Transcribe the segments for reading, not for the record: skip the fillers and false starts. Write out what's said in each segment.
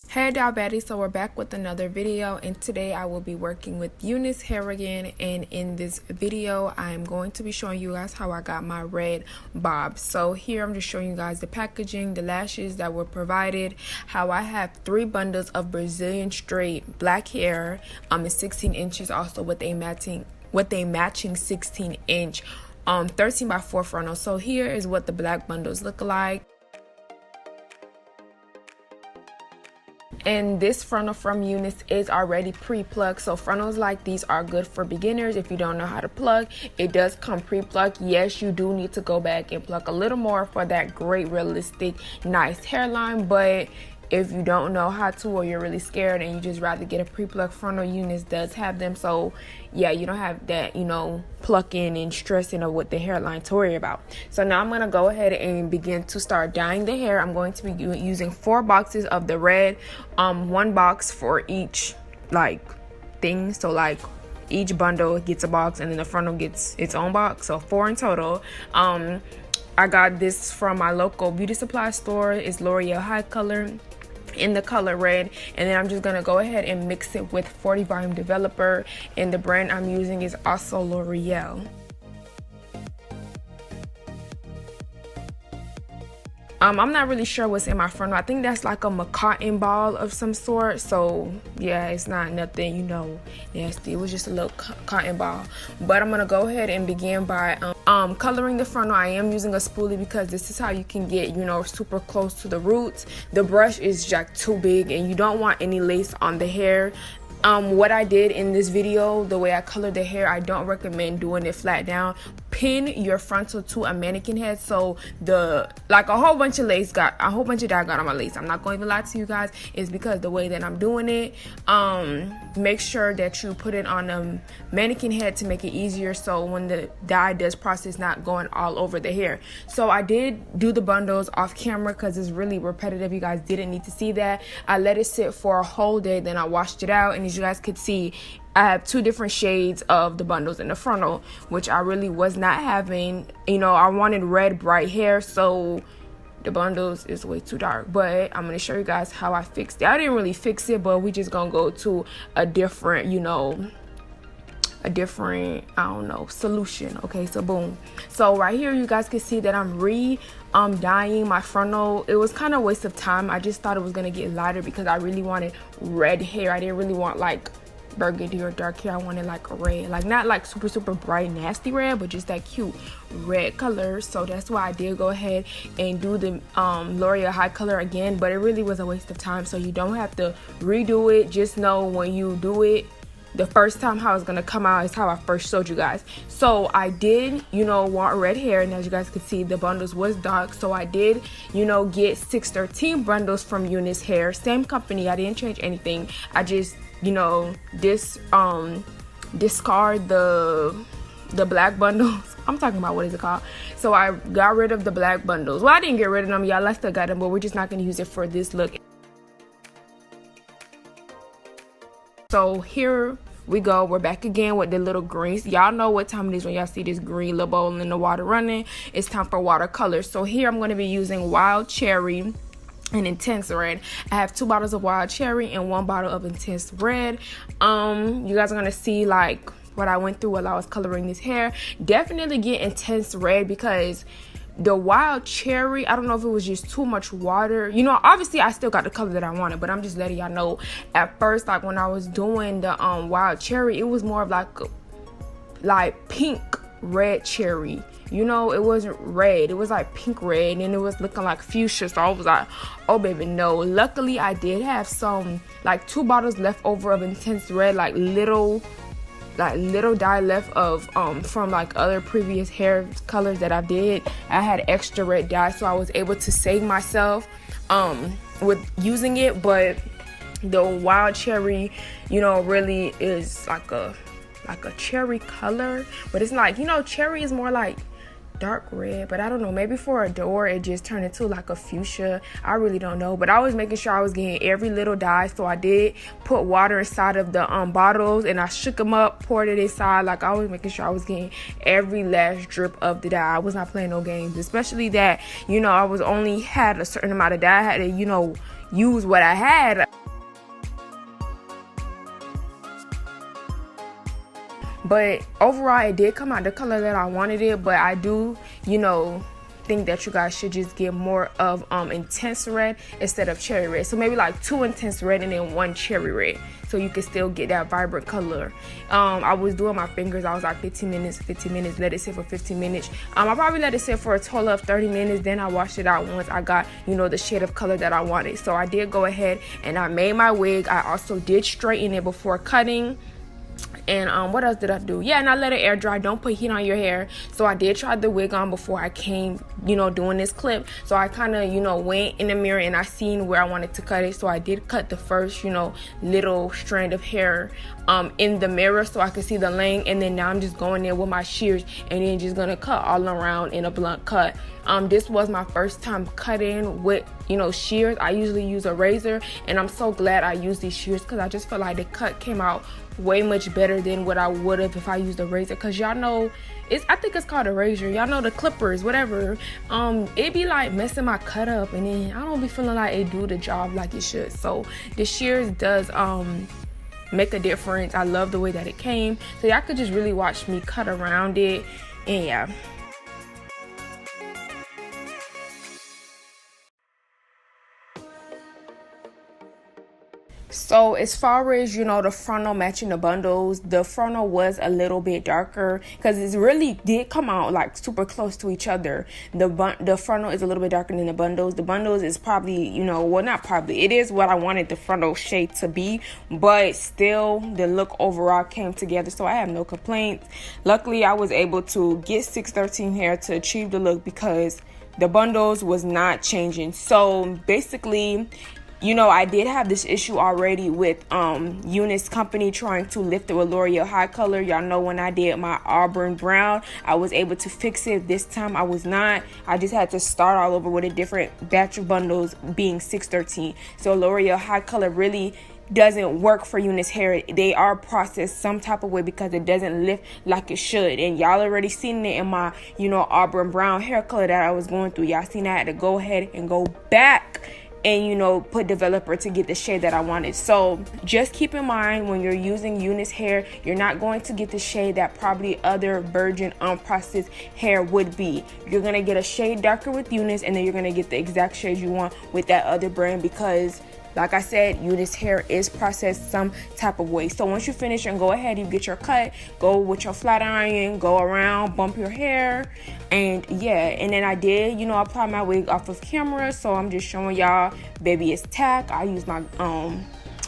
Hey Doll Baddies, so we're back with another video, and today I will be working with Unice hair again. And in this video I'm going to be showing you guys how I got my red bob. So here I'm just showing you guys the packaging, the lashes that were provided, how I have 3 bundles of Brazilian straight black hair in 16 inches, also with a matching 16-inch 13x4 frontal. So here is what the black bundles look like. And this frontal from Unice is already pre-plucked. So frontals like these are good for beginners if you don't know how to pluck. It does come pre-plucked. Yes, you do need to go back and pluck a little more for that great, realistic, nice hairline. But if you don't know how to, or you're really scared and you just rather get a pre-plucked frontal, Unice does have them. So yeah, you don't have that, plucking and stressing of what the hairline to worry about. So now I'm gonna go ahead and begin to start dyeing the hair. I'm going to be using 4 boxes of the red, 1 box for each thing. So each bundle gets a box and then the frontal gets its own box, so 4 in total. I got this from my local beauty supply store. It's Loreal Hi Color in the color red, and then I'm just gonna go ahead and mix it with 40 volume developer, and the brand I'm using is also L'Oreal. I'm not really sure what's in my frontal. I think that's like a cotton ball of some sort. So yeah, it's not nothing nasty. It was just a little cotton ball. But I'm gonna go ahead and begin by coloring the frontal. I am using a spoolie because this is how you can get super close to the roots. The brush is like too big and you don't want any lace on the hair. What I did in this video, the way I colored the hair, I don't recommend doing it flat down. Pin your frontal to a mannequin head, so a whole bunch of dye got on my lace. I'm not going to lie to you guys. It's because the way that I'm doing it. Make sure that you put it on a mannequin head to make it easier, so when the dye does process, not going all over the hair. So I did do the bundles off camera because it's really repetitive. You guys didn't need to see that. I let it sit for a whole day, then I washed it out, and as you guys could see, I have 2 different shades of the bundles in the frontal, which I really was not having. I wanted red bright hair, so the bundles is way too dark. But I'm gonna show you guys how I fixed it. I didn't really fix it, but we just gonna go to a different solution. Okay, so boom. So right here you guys can see that I'm dyeing my frontal. It was kind of a waste of time. I just thought it was gonna get lighter because I really wanted red hair. I didn't really want burgundy or dark hair. I wanted a red, not super bright nasty red, but just that cute red color. So that's why I did go ahead and do the Loreal Hi Color again, but it really was a waste of time. So you don't have to redo it. Just know when you do it the first time how it's gonna come out is how I first showed you guys. So I did want red hair, and as you guys can see, the bundles was dark. So I did get 613 bundles from Unice hair, same company. I didn't change anything. I just discard the black bundles. I'm talking about, what is it called? So I got rid of the black bundles. Well, I didn't get rid of them, y'all. I still got them, but we're just not going to use it for this look. So here we go. We're back again with the little greens. Y'all know what time it is when y'all see this green little bowl in the water running. It's time for watercolor. So here I'm going to be using Wild Cherry and Intense Red. I have 2 bottles of Wild Cherry and 1 bottle of Intense Red. You guys are gonna see what I went through while I was coloring this hair. Definitely get Intense Red because the Wild Cherry, I don't know if it was just too much water. Obviously I still got the color that I wanted, but I'm just letting y'all know. At first, when I was doing the Wild Cherry, it was more of like pink red cherry. It wasn't red, it was like pink red, and it was looking like fuchsia. So I was like, oh baby, no. Luckily I did have some 2 bottles left over of Intense Red, little dye left of from other previous hair colors that I did. I had extra red dye, so I was able to save myself with using it. But the Wild Cherry really is like a cherry color, but it's cherry is more dark red, but I don't know, maybe for a door it just turned into like a fuchsia. I really don't know, but I was making sure I was getting every little dye. So I did put water inside of the bottles, and I shook them up, poured it inside. Like, I was making sure I was getting every last drip of the dye. I was not playing no games, especially that, you know, I was only had a certain amount of dye. I had to, you know, use what I had. But overall, it did come out the color that I wanted it. But I do, you know, think that you guys should just get more of intense red instead of cherry red. So maybe like 2 intense red and then 1 cherry red, so you can still get that vibrant color. I was doing my fingers. I was like 15 minutes, let it sit for 15 minutes. I probably let it sit for a total of 30 minutes. Then I washed it out once I got, you know, the shade of color that I wanted. So I did go ahead and I made my wig. I also did straighten it before cutting. And what else did I do? Yeah, and I let it air dry. Don't put heat on your hair. So I did try the wig on before I came, you know, doing this clip. So I kind of, you know, went in the mirror and I seen where I wanted to cut it. So I did cut the first, you know, little strand of hair in the mirror so I could see the length. And then now I'm just going in with my shears and then just gonna cut all around in a blunt cut. This was my first time cutting with, you know, shears. I usually use a razor, and I'm so glad I used these shears because I just feel like the cut came out way much better than what I would have if I used a razor. Because y'all know, I think it's called a razor. Y'all know the clippers, whatever. It be like messing my cut up, and then I don't be feeling like it do the job like it should. So the shears does make a difference. I love the way that it came. So y'all could just really watch me cut around it, and yeah. So as far as, you know, the frontal matching the bundles, the frontal was a little bit darker because it really did come out like super close to each other. The frontal is a little bit darker than the bundles. The bundles is probably, you know, well, not probably, it is what I wanted the frontal shade to be, but still the look overall came together, so I have no complaints. Luckily, I was able to get 613 hair to achieve the look because the bundles was not changing. So basically, you know, I did have this issue already with Unice company trying to lift it with Loreal Hi Color. Y'all know when I did my auburn brown, I was able to fix it. This time I was not. I just had to start all over with a different batch of bundles, being 613. So Loreal Hi Color really doesn't work for Unice hair. They are processed some type of way because it doesn't lift like it should. And y'all already seen it in my, you know, auburn brown hair color that I was going through. Y'all seen I had to go ahead and go back and, you know, put developer to get the shade that I wanted. So just keep in mind, when you're using Unice hair, you're not going to get the shade that probably other virgin unprocessed hair would be. You're gonna get a shade darker with Unice, and then you're gonna get the exact shade you want with that other brand, because like I said, Unice hair is processed some type of way. So once you finish and go ahead, you get your cut, go with your flat iron, go around, bump your hair, and yeah. And then I did, you know, apply my wig off of camera, so I'm just showing y'all. Baby, it's tack. I use my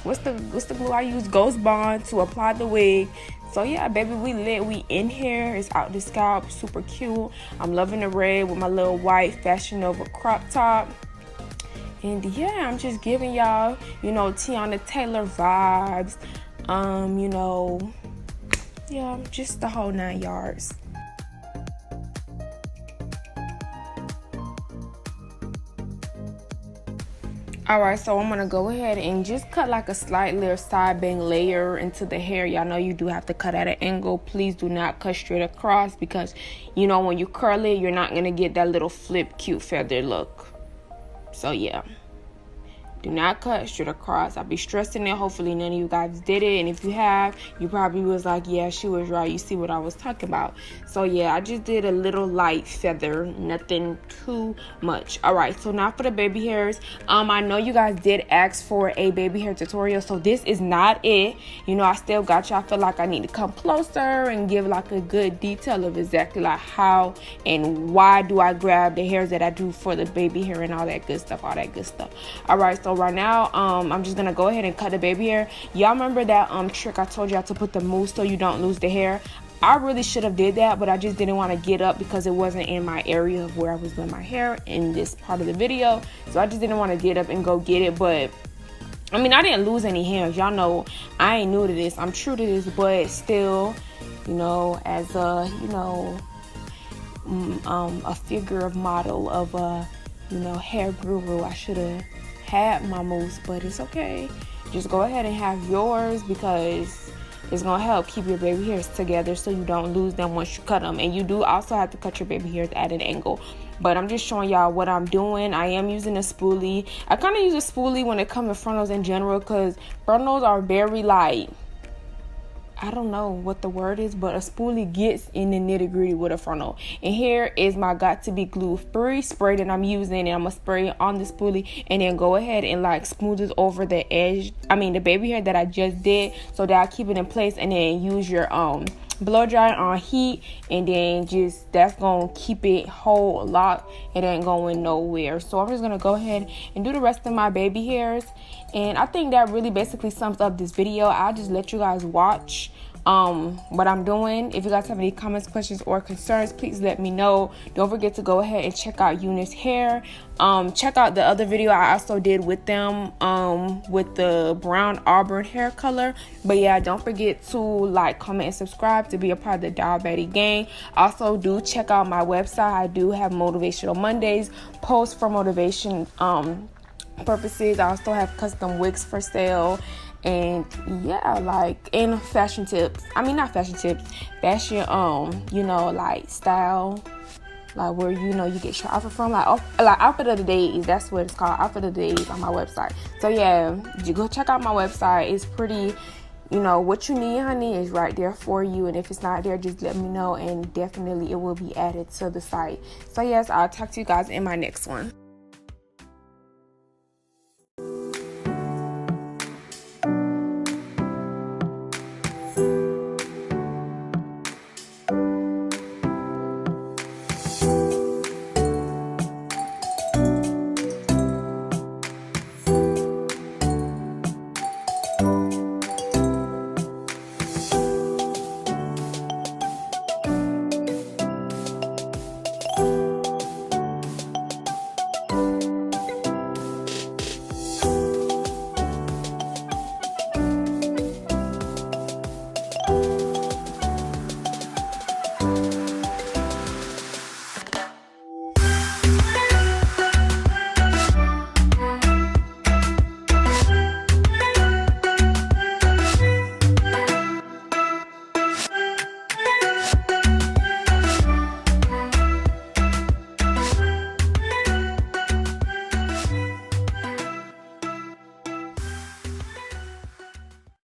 what's the glue I use? Ghostbond to apply the wig. So yeah, baby, we lit. We in here. It's out the scalp, super cute. I'm loving the red with my little white Fashion Nova crop top. And yeah, I'm just giving y'all, you know, Tiana Taylor vibes. You know, yeah, just the whole 9 yards. Alright, so I'm gonna go ahead and just cut like a slight little side bang layer into the hair. Y'all know you do have to cut at an angle. Please do not cut straight across, because, you know, when you curl it, you're not gonna get that little flip cute feather look. So yeah, do not cut straight across. I'll be stressing it. Hopefully none of you guys did it, and if you have, you probably was like, yeah, she was right. You see what I was talking about. So yeah, I just did a little light feather, nothing too much. All right, so now for the baby hairs. I know you guys did ask for a baby hair tutorial, so this is not it. You know, I still got y'all. I feel like I need to come closer and give like a good detail of exactly like how and why do I grab the hairs that I do for the baby hair and all that good stuff, all right, so right now I'm just gonna go ahead and cut the baby hair. Y'all remember that trick I told y'all to put the mousse so you don't lose the hair? I really should have did that, but I just didn't want to get up because it wasn't in my area of where I was doing my hair in this part of the video. So I just didn't want to get up and go get it. But I mean, I didn't lose any hairs. Y'all know I ain't new to this. I'm true to this, but still, you know, as a, you know, a figure of model of a, you know, hair guru. I should have had my mousse, but it's okay. Just go ahead and have yours, because it's gonna help keep your baby hairs together so you don't lose them once you cut them. And you do also have to cut your baby hairs at an angle. But I'm just showing y'all what I'm doing. I am using a spoolie. I kind of use a spoolie when it comes to frontals in general, because frontals are very light. I don't know what the word is, but a spoolie gets in the nitty gritty with a frontal. And here is my Got To Be Glue Free spray that I'm using, and I'm gonna spray it on the spoolie and then go ahead and like smooth it over the edge, the baby hair that I just did, so that I keep it in place. And then use your blow dry on heat, and then just that's gonna keep it whole locked. It ain't going nowhere. So I'm just gonna go ahead and do the rest of my baby hairs, and I think that really basically sums up this video. I'll just let you guys watch what I'm doing. If you guys have any comments, questions, or concerns, please let me know. Don't forget to go ahead and check out Unice hair. Check out the other video I also did with them with the brown auburn hair color. But yeah, don't forget to like, comment, and subscribe to be a part of the Doll Baddie gang. Also, do check out my website. I do have motivational Mondays, posts for motivation purposes. I also have custom wigs for sale. And yeah, like, in fashion tips, not fashion tips, fashion you know, like style, like where, you know, you get your outfit from, like outfit of the days. That's what it's called, outfit of the days, on my website. So yeah, you go check out my website. It's pretty, you know, what you need, honey, is right there for you. And if it's not there, just let me know, and definitely it will be added to the site. So yes, I'll talk to you guys in my next one.